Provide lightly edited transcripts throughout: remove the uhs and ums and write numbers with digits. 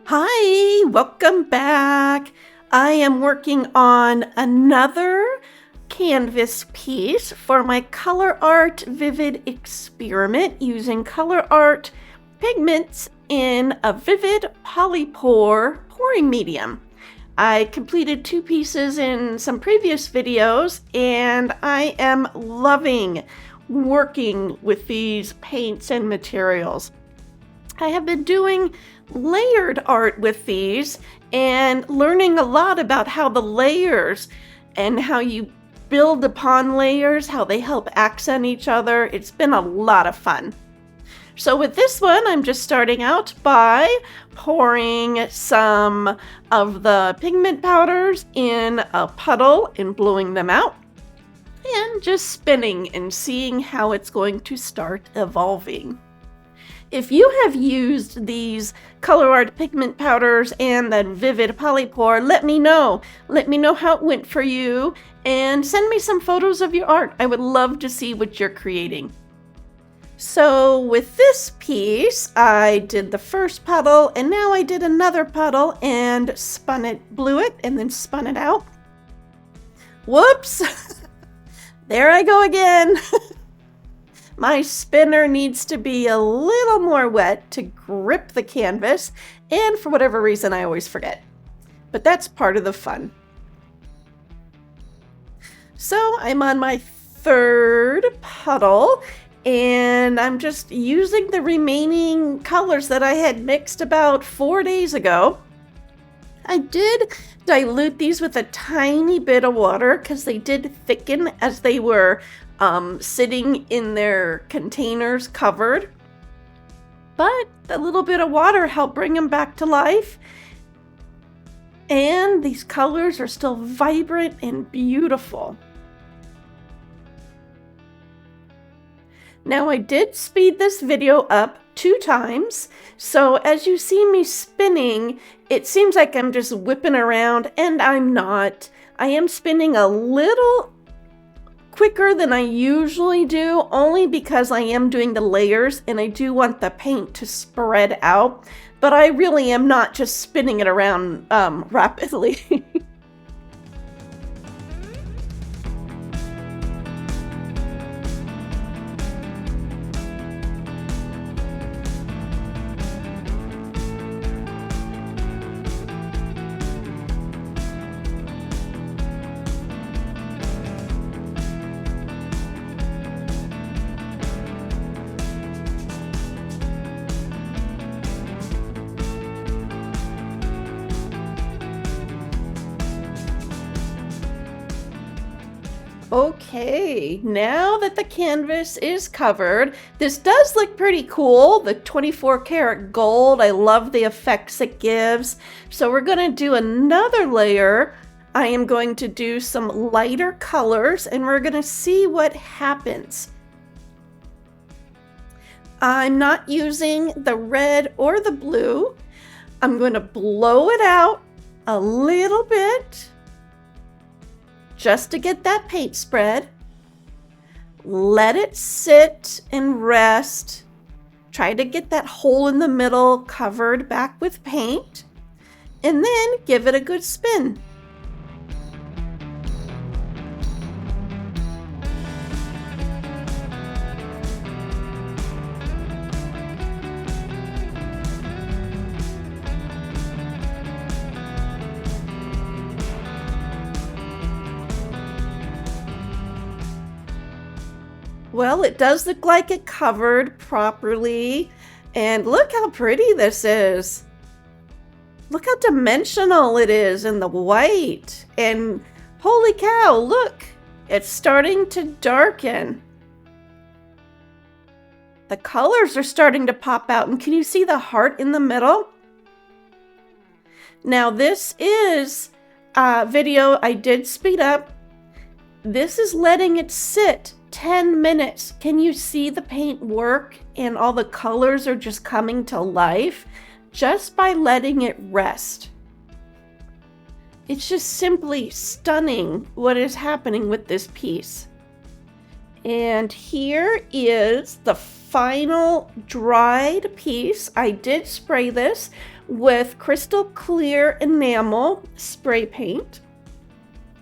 Hi, welcome back. I am working on another canvas piece for my Color Art Vivid experiment using Color Art pigments in a vivid polypore pouring medium. I completed 2 pieces in some previous videos, and I am loving working with these paints and materials. I have been doing layered art with these and learning a lot about how the layers and how you build upon layers, how they help accent each other. It's been a lot of fun. So with this one, I'm just starting out by pouring some of the pigment powders in a puddle and blowing them out, and just spinning and seeing how it's going to start evolving. If you have used these Color Art pigment powders and the Vivid Polypore, let me know. Let me know how it went for you, and send me some photos of your art. I would love to see what you're creating. So with this piece, I did the first puddle, and now I did another puddle and blew it, and then spun it out. Whoops! There I go again. My spinner needs to be a little more wet to grip the canvas, and for whatever reason I always forget. But that's part of the fun. So I'm on my third puddle, and I'm just using the remaining colors that I had mixed about 4 days ago. I did dilute these with a tiny bit of water because they did thicken as they were sitting in their containers covered. But a little bit of water helped bring them back to life. And these colors are still vibrant and beautiful. Now I did speed this video up 2 times, so as you see me spinning, it seems like I'm just whipping around, and I'm not. I am spinning a little quicker than I usually do, only because I am doing the layers and I do want the paint to spread out, but I really am not just spinning it around rapidly. Okay, now that the canvas is covered, this does look pretty cool. The 24 karat gold, I love the effects it gives. So we're going to do another layer. I am going to do some lighter colors, and we're going to see what happens. I'm not using the red or the blue. I'm going to blow it out a little bit, just to get that paint spread. Let it sit and rest. Try to get that hole in the middle covered back with paint, and then give it a good spin. Well, it does look like it covered properly, and look how pretty this is. Look how dimensional it is in the white, and holy cow, look, it's starting to darken. The colors are starting to pop out, and can you see the heart in the middle? Now this is a video I did speed up. This is letting it sit 10 minutes. Can you see the paint work and all the colors are just coming to life just by letting it rest? It's just simply stunning what is happening with this piece. And here is the final dried piece. I did spray this with crystal clear enamel spray paint.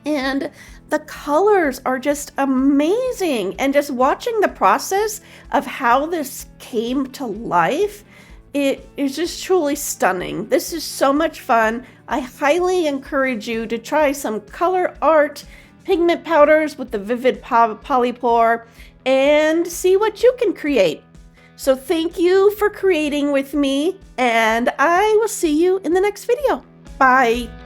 And the colors are just amazing. And just watching the process of how this came to life, it is just truly stunning. This is so much fun. I highly encourage you to try some color art pigment powders with the Vivid Polypore and see what you can create. So thank you for creating with me, and I will see you in the next video. Bye.